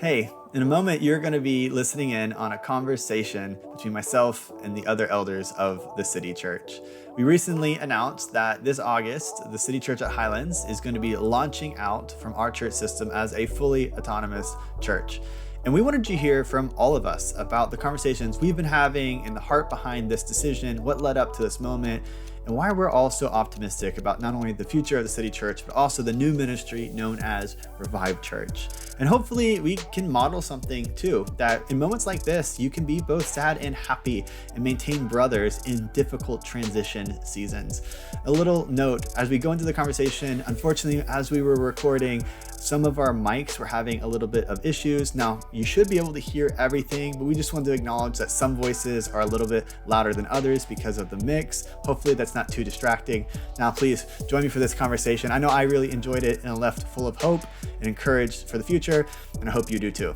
Hey, in a moment, you're going to be listening in on a conversation between myself and the other elders of the City Church. We recently announced that this August, the City Church at Highlands is going to be launching out from our church system as a fully autonomous church. And we wanted to hear from all of us about the conversations we've been having and the heart behind this decision, what led up to this moment, and why we're all so optimistic about not only the future of the City Church, but also the new ministry known as Revive Church. And hopefully we can model something too, that in moments like this, you can be both sad and happy and maintain brothers in difficult transition seasons. A little note, as we go into the conversation, unfortunately, as we were recording, some of our mics were having a little bit of issues. Now, you should be able to hear everything, but we just wanted to acknowledge that some voices are a little bit louder than others because of the mix. Hopefully that's not too distracting. Now, please join me for this conversation. I know I really enjoyed it and left full of hope and encouraged for the future, and I hope you do too.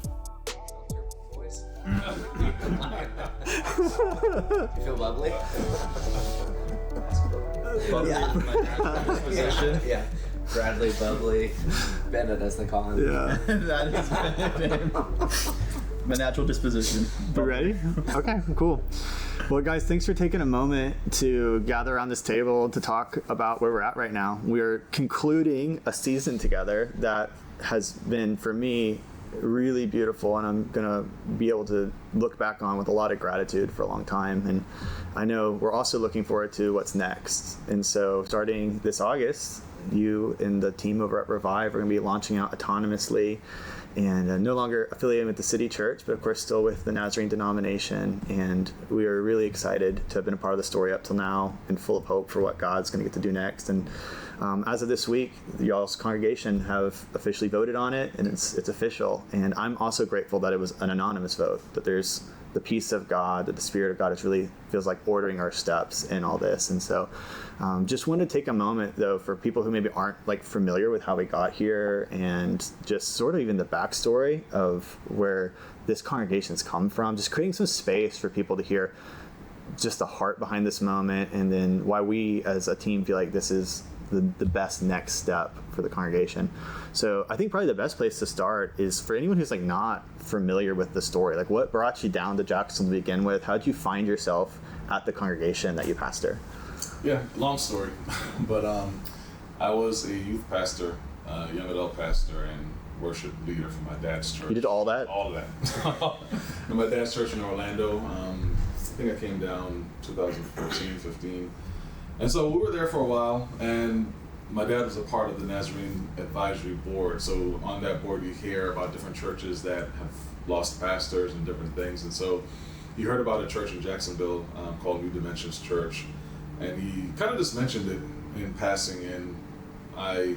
You feel bubbly? Yeah. Bradley Bubbly, Bennett as they call him. Yeah. That is my natural disposition. You ready? Okay, cool. Well, guys, thanks for taking a moment to gather around this table to talk about where we're at right now. We're concluding a season together that has been, for me, really beautiful, and I'm gonna be able to look back on with a lot of gratitude for a long time. And I know we're also looking forward to what's next. And so starting this August, you and the team over at Revive are going to be launching out autonomously and no longer affiliated with the City Church, but of course still with the Nazarene denomination. And we are really excited to have been a part of the story up till now and full of hope for what God's going to get to do next. And as of this week, y'all's congregation have officially voted on it, and it's official. And I'm also grateful that it was an anonymous vote, that there's the peace of God, that the Spirit of God is really feels like ordering our steps in all this. And so just want to take a moment, though, for people who maybe aren't like familiar with how we got here and just sort of even the backstory of where this congregation's come from, just creating some space for people to hear just the heart behind this moment, and then why we as a team feel like this is the best next step for the congregation. So I think probably the best place to start is for anyone who's like not familiar with the story. Like, what brought you down to Jackson to begin with? How did you find yourself at the congregation that you pastor? Yeah, long story, but I was a youth pastor, young adult pastor, and worship leader for my dad's church. You did all that? All of that. In my dad's church in Orlando. I think I came down 2014, 15. And so we were there for a while, and my dad was a part of the Nazarene Advisory Board. So on that board, you hear about different churches that have lost pastors and different things. And so he heard about a church in Jacksonville called New Dimensions Church, and he kind of just mentioned it in passing. And I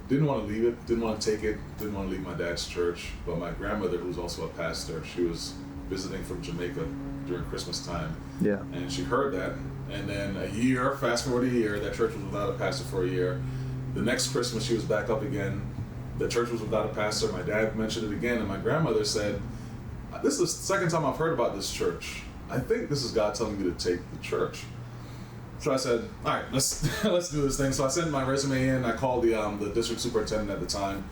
didn't want to leave it, didn't want to take it, didn't want to leave my dad's church. But my grandmother, who's also a pastor, she was visiting from Jamaica during Christmas time. Yeah. And she heard that. And then fast forward a year, that church was without a pastor for a year. The next Christmas, she was back up again. The church was without a pastor. My dad mentioned it again, and my grandmother said, "This is the second time I've heard about this church. I think this is God telling me to take the church." So I said, "All right, let's do this thing." So I sent my resume in. I called the district superintendent at the time,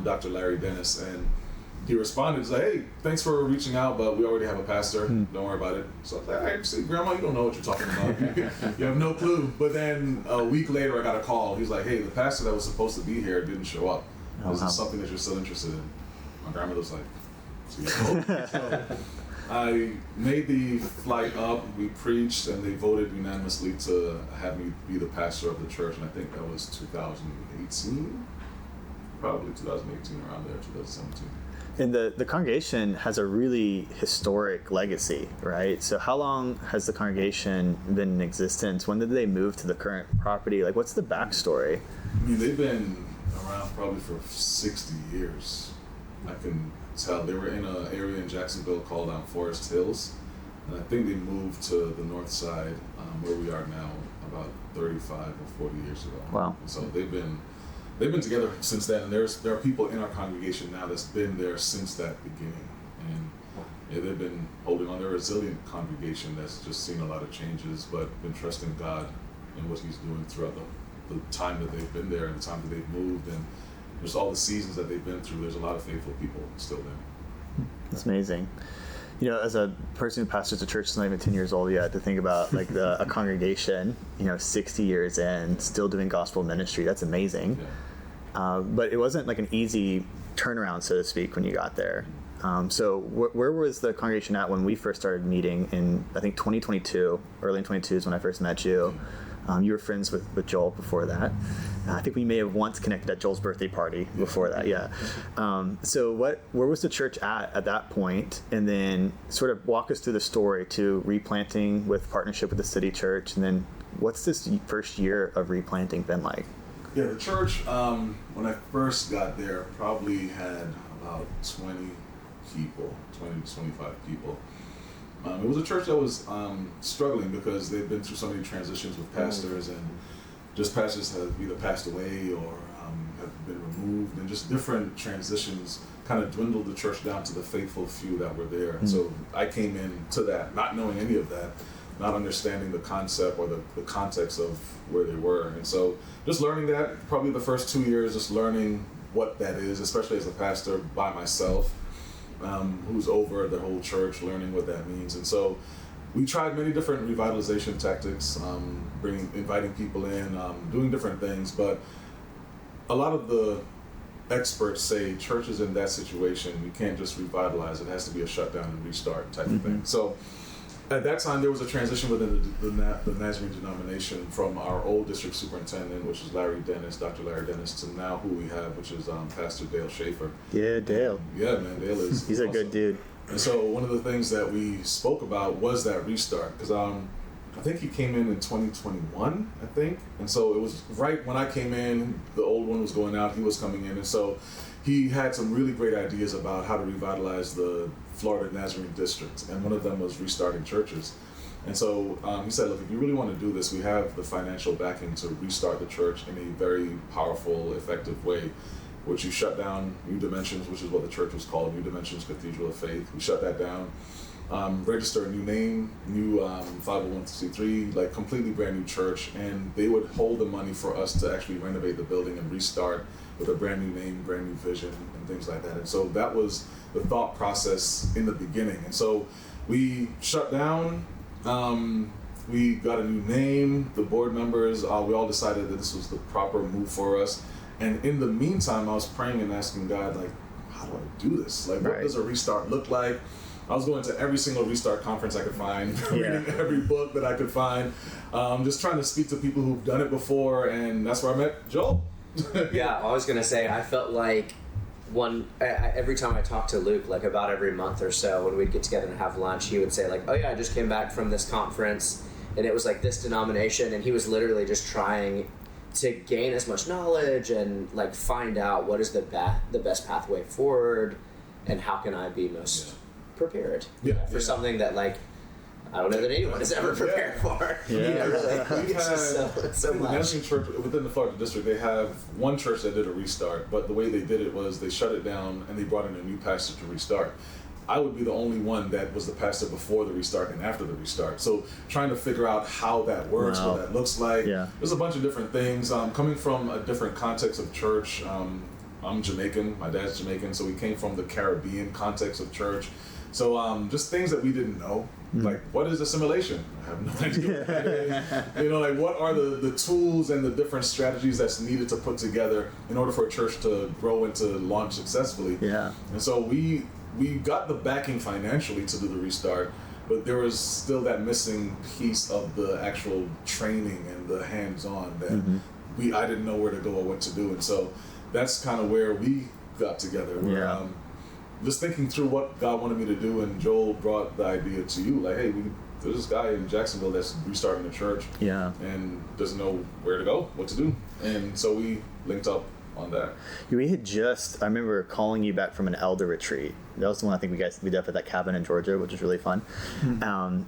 Dr. Larry Dennis, and he responded, he's like, "Hey, thanks for reaching out, but we already have a pastor. Don't worry about it." So I was like, "All right, see, Grandma, you don't know what you're talking about. You have no clue." But then a week later, I got a call. He's like, "Hey, the pastor that was supposed to be here didn't show up. Is this something that you're still interested in?" My grandmother was like, so I made the flight up. We preached, and they voted unanimously to have me be the pastor of the church. And I think that was 2018, probably 2018, around there, 2017. And the congregation has a really historic legacy, right? So how long has the congregation been in existence? When did they move to the current property? Like, what's the backstory? I mean, they've been around probably for 60 years. I can tell. They were in an area in Jacksonville called Forest Hills. And I think they moved to the north side, where we are now, about 35 or 40 years ago. Wow. So they've been together since then, and there are people in our congregation now that's been there since that beginning, and yeah, they've been holding on. They're a resilient congregation that's just seen a lot of changes, but been trusting God in what He's doing throughout the time that they've been there and the time that they've moved, and just all the seasons that they've been through. There's a lot of faithful people still there. It's amazing. You know, as a person who pastors a church that's not even 10 years old yet, to think about like a congregation, 60 years in, still doing gospel ministry, that's amazing. Yeah. But it wasn't like an easy turnaround, so to speak, when you got there. So where was the congregation at when we first started meeting in, I think, 2022, early in 22 is when I first met you. You were friends with Joel before that. I think we may have once connected at Joel's birthday party before that, yeah. So where was the church at that point? And then sort of walk us through the story to replanting with partnership with the City.church. And then what's this first year of replanting been like? Yeah, the church, when I first got there, probably had about 20 people, 20 to 25 people. It was a church that was struggling because they've been through so many transitions with pastors, and just pastors have either passed away or have been removed, and just different transitions kind of dwindled the church down to the faithful few that were there. And so I came into that not knowing any of that, not understanding the concept or the context of where they were. And so just learning that, probably the first 2 years, just learning what that is, especially as a pastor by myself, who's over the whole church, learning what that means. And so we tried many different revitalization tactics, inviting people in, doing different things, but a lot of the experts say churches in that situation, you can't just revitalize, it has to be a shutdown and restart type of thing. So at that time, there was a transition within the Nazarene denomination from our old district superintendent, which is Dr. Larry Dennis, to now who we have, which is Pastor Dale Schaefer. Yeah, Dale. Yeah, man, Dale is He's awesome. a good dude. And so one of the things that we spoke about was that restart, because I think he came in 2021, I think. And so it was right when I came in, the old one was going out, he was coming in. And so he had some really great ideas about how to revitalize the Florida Nazarene district, and one of them was restarting churches. And so he said, look, if you really want to do this, we have the financial backing to restart the church in a very powerful, effective way, which you shut down New Dimensions, which is what the church was called, New Dimensions Cathedral of Faith. We shut that down, register a new name, new 501c3, like completely brand new church, and they would hold the money for us to actually renovate the building and restart with a brand new name, brand new vision, and things like that. And so that was the thought process in the beginning. And so we shut down, we got a new name, the board members, we all decided that this was the proper move for us. And in the meantime, I was praying and asking God, like, how do I do this? Like, what does a restart look like? I was going to every single restart conference I could find, reading every book that I could find, just trying to speak to people who've done it before, and that's where I met Joel. Yeah, I was gonna say, I felt like every time I talked to Luke, like about every month or so, when we'd get together and have lunch, he would say like, oh yeah, I just came back from this conference, and it was like this denomination, and he was literally just trying to gain as much knowledge and like find out what is the best pathway forward, and how can I be most prepared for something that like I don't know that anyone has ever prepared for. Yeah. You know, really. We It's just so in the much. Nazarene church within the Florida district, they have one church that did a restart, but the way they did it was they shut it down and they brought in a new pastor to restart. I would be the only one that was the pastor before the restart and after the restart. So trying to figure out how that works, what that looks like. Yeah. There's a bunch of different things. Coming from a different context of church, I'm Jamaican, my dad's Jamaican, so we came from the Caribbean context of church. So just things that we didn't know, like what is assimilation? I have no idea what that is. You know, like what are the tools and the different strategies that's needed to put together in order for a church to grow and to launch successfully. Yeah. And so we got the backing financially to do the restart, but there was still that missing piece of the actual training and the hands-on that I didn't know where to go or what to do. And so that's kind of where we got together. Where, just thinking through what God wanted me to do, and Joel brought the idea to you, like, hey, there's this guy in Jacksonville that's restarting the church and doesn't know where to go, what to do. And so we linked up on that. We had I remember calling you back from an elder retreat. That was the one I think we did up at that cabin in Georgia, which was really fun.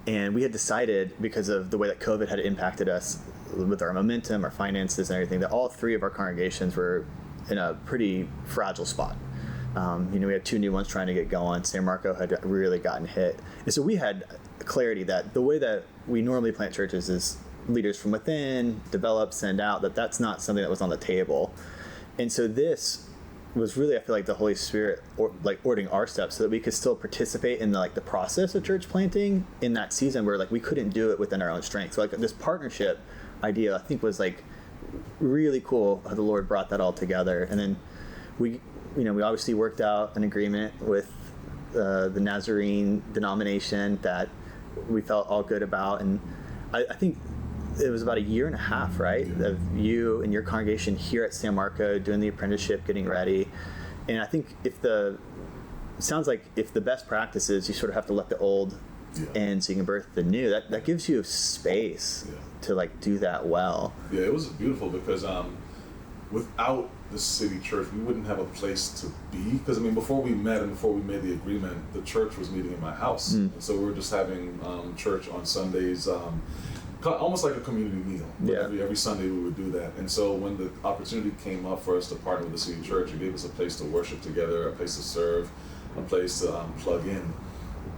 And we had decided, because of the way that COVID had impacted us with our momentum, our finances, and everything, that all three of our congregations were in a pretty fragile spot. We had two new ones trying to get going. San Marco had really gotten hit. And so we had clarity that the way that we normally plant churches is leaders from within, develop, send out, that's not something that was on the table. And so this was really, I feel like, the Holy Spirit ordering our steps so that we could still participate in the process of church planting in that season where we couldn't do it within our own strength. So this partnership idea, I think, was really cool how the Lord brought that all together. And then we obviously worked out an agreement with the Nazarene denomination that we felt all good about. And I think it was about a year and a half, right, of you and your congregation here at San Marco doing the apprenticeship, getting ready. And I think if the best practice is you sort of have to let the old end so you can birth the new, that gives you space to do that well. Yeah, it was beautiful because without the City Church, we wouldn't have a place to be. Because before we met and before we made the agreement, the church was meeting in my house, and so we were just having church on Sundays. Almost like a community meal. Every Sunday we would do that. And so when the opportunity came up for us to partner with the City Church, it gave us a place to worship together, a place to serve, a place to plug in.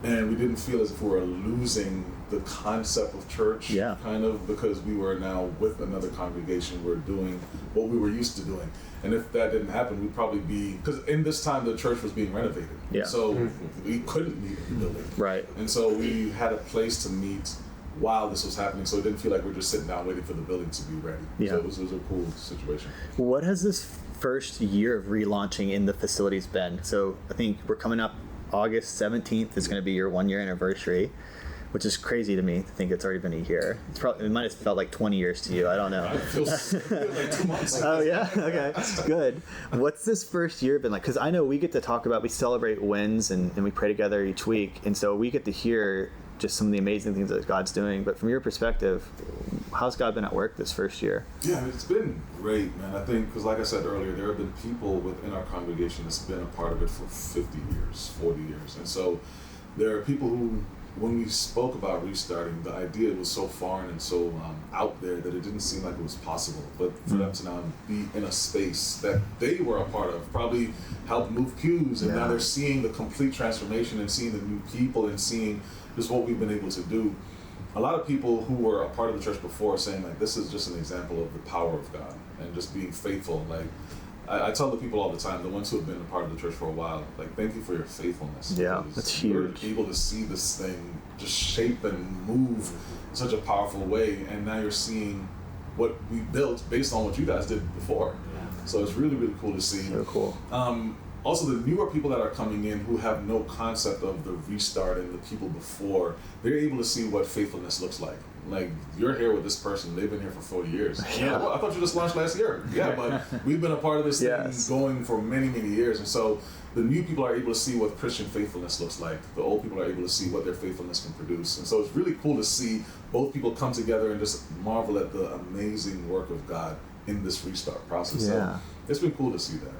And we didn't feel as if we were losing the concept of church, kind of, because we were now with another congregation. We're doing what we were used to doing. And if that didn't happen, we'd probably be, because in this time the church was being renovated. So we couldn't meet in the building. Right. And so we had a place to meet while this was happening, so it didn't feel like we were just sitting down waiting for the building to be ready. So it was a cool situation. What has this first year of relaunching in the facilities been? So I think we're coming up August 17th is going to be your 1 year anniversary, which is crazy to me to think it's already been a year. It might have felt like 20 years to you. I don't know. It feels like 2 months. Oh yeah, okay, good. What's this first year been like? Because I know we get to talk about, we celebrate wins and we pray together each week, and so we get to hear just some of the amazing things that God's doing. But from your perspective, how's God been at work this first year? Yeah, it's been great, man. I think, because like I said earlier, there have been people within our congregation that's been a part of it for 50 years, 40 years. And so there are people who, when we spoke about restarting, the idea was so foreign and so out there that it didn't seem like it was possible. But for them to now be in a space that they were a part of, probably helped move pews, and now they're seeing the complete transformation and seeing the new people and seeing just what we've been able to do. A lot of people who were a part of the church before are saying, this is just an example of the power of God and just being faithful. I tell the people all the time, the ones who have been a part of the church for a while, thank you for your faithfulness. Yeah, that's huge. You're able to see this thing just shape and move in such a powerful way, and now you're seeing what we built based on what you guys did before. So it's really, really cool to see. So cool. Also, the newer people that are coming in who have no concept of the restart and the people before, they're able to see what faithfulness looks like. You're here with this person, they've been here for 40 years. Well, I thought you just launched last year. Yeah, but we've been a part of this thing going for many, many years. And so the new people are able to see what Christian faithfulness looks like. The old people are able to see what their faithfulness can produce. And so it's really cool to see both people come together and just marvel at the amazing work of God in this restart process. So it's been cool to see that.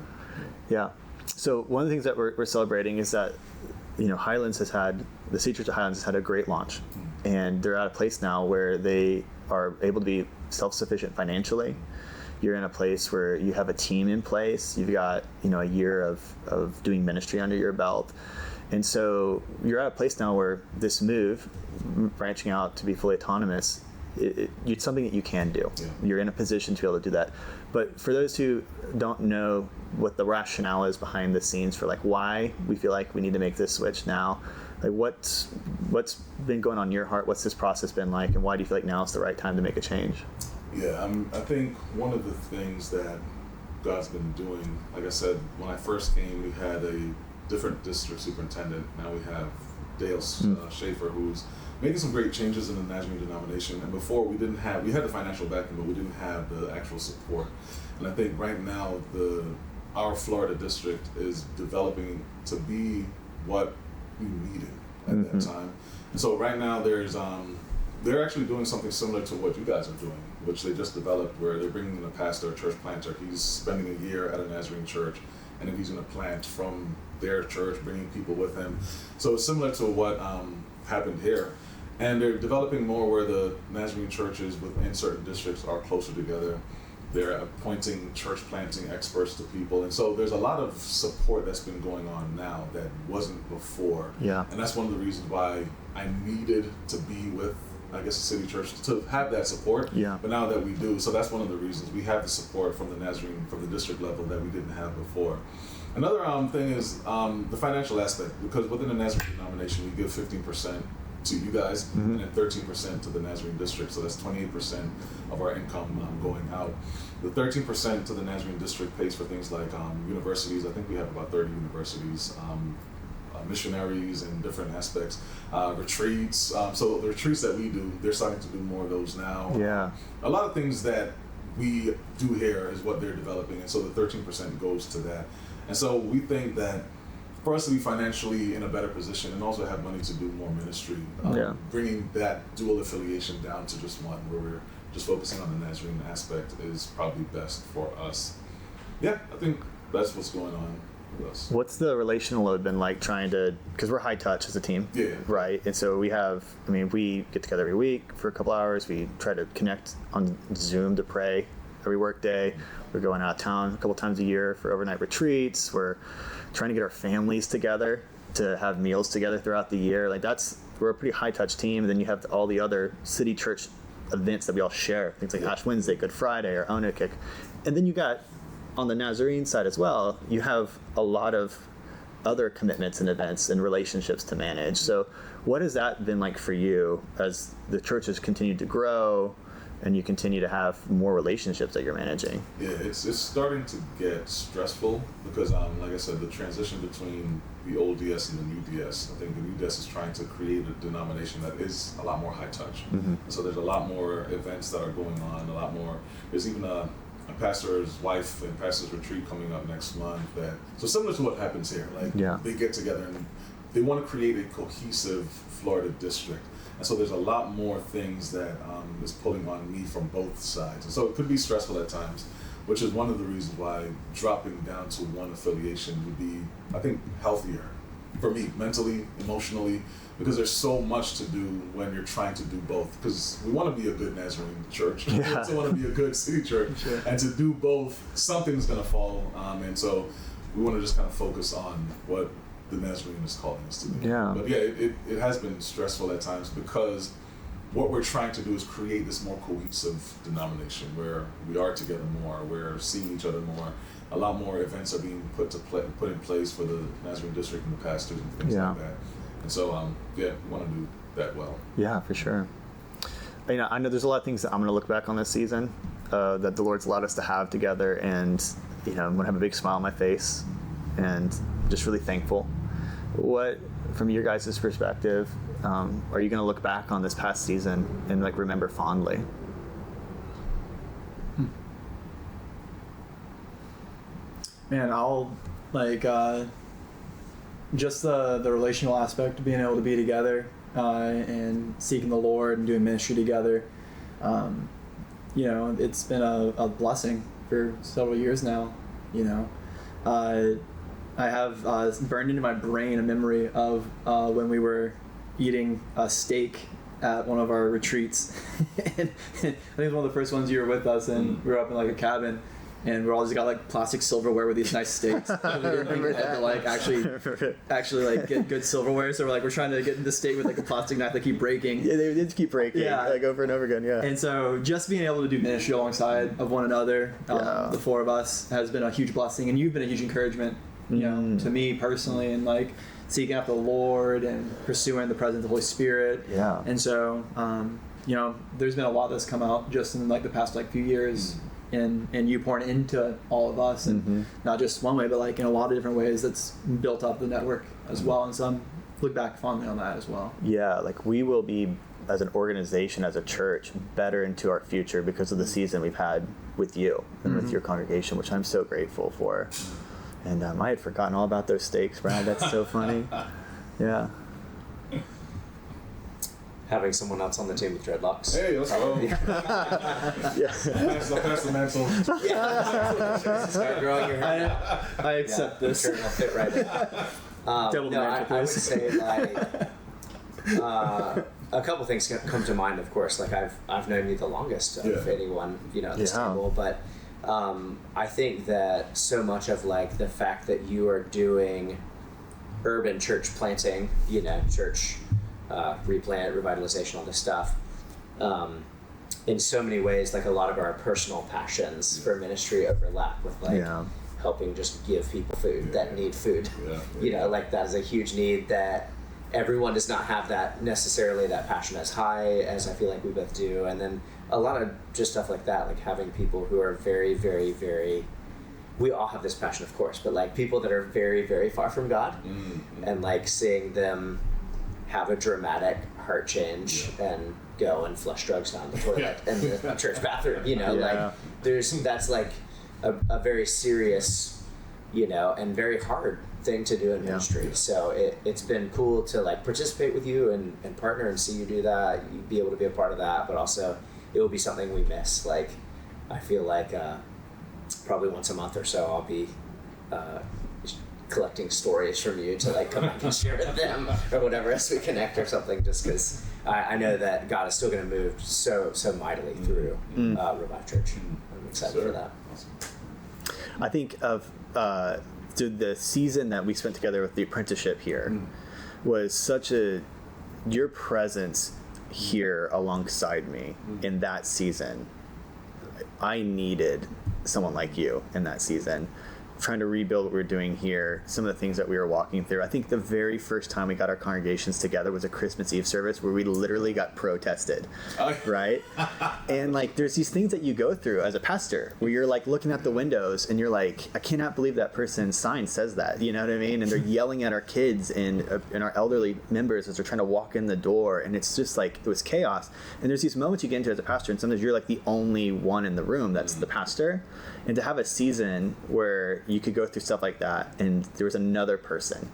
Yeah. So one of the things that we're celebrating is that, Highlands has had, the City Church of Highlands has had a great launch, and they're at a place now where they are able to be self-sufficient financially. You're in a place where you have a team in place. You've got, a year of doing ministry under your belt. And so you're at a place now where this move, branching out to be fully autonomous, it's something that you can do. You're in a position to be able to do that. But for those who don't know what the rationale is behind the scenes for why we feel like we need to make this switch now, what's been going on in your heart? What's this process been like, and why do you feel like now is the right time to make a change? Yeah, I think one of the things that God's been doing, like I said, when I first came, we had a different district superintendent. Now we have Dale Schaefer, who's making some great changes in the Nazarene denomination. And before we had the financial backing, but we didn't have the actual support. And I think right now our Florida district is developing to be what we needed at that time. And so right now they're actually doing something similar to what you guys are doing, which they just developed, where they're bringing in a pastor, a church planter. He's spending a year at a Nazarene church, and then he's going to plant from their church, bringing people with him. So it's similar to what happened here. And they're developing more where the Nazarene churches within certain districts are closer together. They're appointing church planting experts to people. And so there's a lot of support that's been going on now that wasn't before. Yeah. And that's one of the reasons why I needed to be with I guess, the City Church to have that support. Yeah. But now that we do, so that's one of the reasons we have the support from the Nazarene, from the district level that we didn't have before. Another thing is the financial aspect, because within the Nazarene denomination, we give 15% to you guys, and then 13% to the Nazarene district. So that's 28% of our income going out. The 13% to the Nazarene district pays for things like universities. I think we have about 30 universities, missionaries in different aspects, retreats. So the retreats that we do, they're starting to do more of those now. Yeah. A lot of things that we do here is what they're developing, and so the 13% goes to that. And so we think that for us to be financially in a better position and also have money to do more ministry, bringing that dual affiliation down to just one, where we're just focusing on the Nazarene aspect, is probably best for us. Yeah, I think that's what's going on with us. What's the relational load been like trying to, because we're high touch as a team, right? And so we get together every week for a couple hours. We try to connect on Zoom to pray every work day. We're going out of town a couple times a year for overnight retreats. We're trying to get our families together to have meals together throughout the year. Like we're a pretty high touch team. And then you have all the other City Church events that we all share, things like Ash Wednesday, Good Friday, or Ona Kick. And then you got, on the Nazarene side as well, you have a lot of other commitments and events and relationships to manage. So what has that been like for you as the church has continued to grow and you continue to have more relationships that you're managing? Yeah, it's starting to get stressful because, like I said, the transition between the old DS and the new DS, I think the new DS is trying to create a denomination that is a lot more high touch. And so there's a lot more events that are going on, a lot more. There's even a pastor's wife and pastor's retreat coming up next month. So similar to what happens here, they get together and they want to create a cohesive Florida district. And so there's a lot more things that is pulling on me from both sides. And so it could be stressful at times, which is one of the reasons why dropping down to one affiliation would be, I think, healthier for me, mentally, emotionally, because there's so much to do when you're trying to do both. Because we want to be a good Nazarene church. We also want to be a good City Church. And to do both, something's going to fall. And so we want to just kind of focus on what the Nazarene is calling us to do. But it has been stressful at times because what we're trying to do is create this more cohesive denomination where we are together more, we're seeing each other more. A lot more events are being put in place for the Nazarene district and the pastors and things like that. And so, we want to do that well. Yeah, for sure. I know there's a lot of things that I'm going to look back on this season that the Lord's allowed us to have together, and I'm going to have a big smile on my face and just really thankful. What, from your guys' perspective, are you going to look back on this past season and remember fondly? Man, I'll just the relational aspect of being able to be together and seeking the Lord and doing ministry together. It's been a blessing for several years now. I have burned into my brain a memory of when we were eating a steak at one of our retreats. And I think it was one of the first ones you were with us, and we were up in a cabin, and we all just got plastic silverware with these nice steaks. We didn't think we had to actually get good silverware, so we're trying to get the steak with a plastic knife that keep breaking. Yeah, they did keep breaking. Over and over again. Yeah. And so just being able to do ministry alongside of one another, the four of us, has been a huge blessing, and you've been a huge encouragement. To me personally, and seeking after the Lord and pursuing the presence of the Holy Spirit. Yeah. And so, there's been a lot that's come out just in the past few years, and you pouring into all of us, and not just one way, but in a lot of different ways that's built up the network as well. And so I'm look back fondly on that as well. Yeah, we will be, as an organization, as a church, better into our future because of the season we've had with you and with your congregation, which I'm so grateful for. And I had forgotten all about those steaks, Brad. That's so funny. Yeah. Having someone else on the team with dreadlocks. Hey, let's go. I'll pass the mantle. Start growing your hair. I accept this. I'm sure it'll fit right in. I would say a couple things come to mind. Of course, I've known you the longest of anyone at this table, but. I think that so much of the fact that you are doing urban church planting, church replant, revitalization, all this stuff, in so many ways, like a lot of our personal passions for ministry overlap with like helping just give people food that need food. You know, like that is a huge need that everyone does not have that necessarily that passion as high as I feel like we both do. And then a lot of just stuff like that, like having people who are very, very, very, we all have this passion, of course, but like people that are very, very far from God, and like seeing them have a dramatic heart change and go and flush drugs down the toilet in the church bathroom, you know, like that's like a very serious, you know, and very hard thing to do in ministry. So it's been cool to like participate with you and partner and see you do that, you be able to be a part of that, but also it will be something we miss. Like I feel like probably once a month or so I'll be collecting stories from you to like come back and share with them or whatever as we connect or something, just because I know that God is still going to move so mightily through Revive Church. I'm excited for that. Awesome. I think of the season that we spent together with the apprenticeship here was such your presence here alongside me in that season. I needed someone like you in that season, trying to rebuild what we were doing here, some of the things that we were walking through. I think the very first time we got our congregations together was a Christmas Eve service where we literally got protested, right? And like, there's these things that you go through as a pastor where you're like looking at the windows and you're like, I cannot believe that person's sign says that, you know what I mean? And they're yelling at our kids and our elderly members as they're trying to walk in the door. And it's just like, it was chaos. And there's these moments you get into as a pastor and sometimes you're like the only one in the room that's the pastor. And to have a season where you could go through stuff like that and there was another person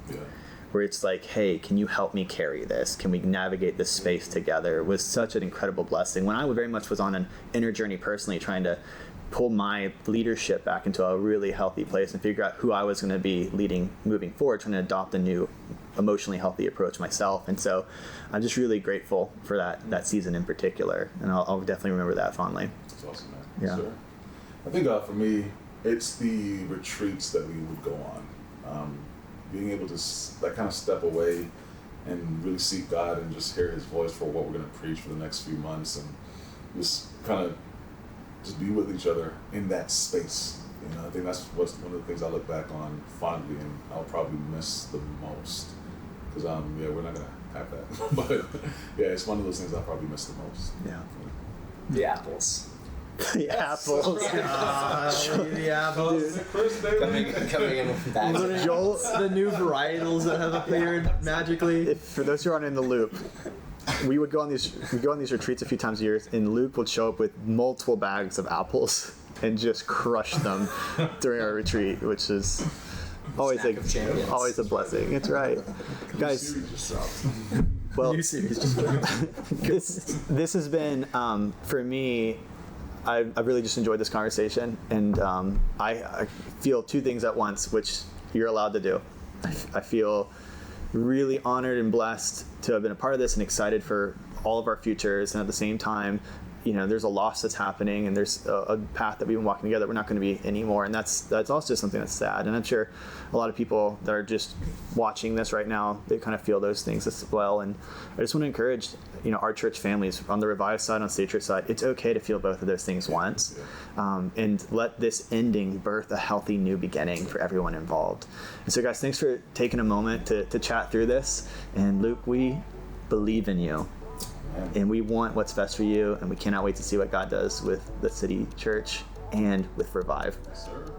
where it's like, hey, can you help me carry this? Can we navigate this space together? Was such an incredible blessing. When I very much was on an inner journey personally, trying to pull my leadership back into a really healthy place and figure out who I was going to be leading moving forward, trying to adopt a new emotionally healthy approach myself. And so I'm just really grateful for that season in particular. And I'll definitely remember that fondly. That's awesome, man. Yeah. Sure. I think for me, it's the retreats that we would go on. Being able to like kind of step away and really seek God and just hear His voice for what we're going to preach for the next few months, and just kind of just be with each other in that space. You know, I think that's one of the things I look back on fondly, and I'll probably miss the most because we're not going to have that. But yeah, it's one of those things I'll probably miss the most. Yeah. The apples. The apples. The apples. Coming in with bags. Joel, The new varietals that have appeared magically. for those who aren't in the loop, we would go on these retreats a few times a year, and Luke would show up with multiple bags of apples and just crush them during our retreat, which is always a blessing. It's right, guys. Well, New series. this has been for me. I've really just enjoyed this conversation, and I feel two things at once, which you're allowed to do. I feel really honored and blessed to have been a part of this and excited for all of our futures, and at the same time, you know, there's a loss that's happening, and there's a path that we've been walking together we're not going to be anymore, and that's also something that's sad. And I'm sure a lot of people that are just watching this right now, they kind of feel those things as well. And I just want to encourage, you know, our church families on the Revive side, on State Church side, it's okay to feel both of those things once, and let this ending birth a healthy new beginning for everyone involved. And so, guys, thanks for taking a moment to chat through this. And Luke, we believe in you. And we want what's best for you, and we cannot wait to see what God does with the City Church and with Revive. Yes, sir.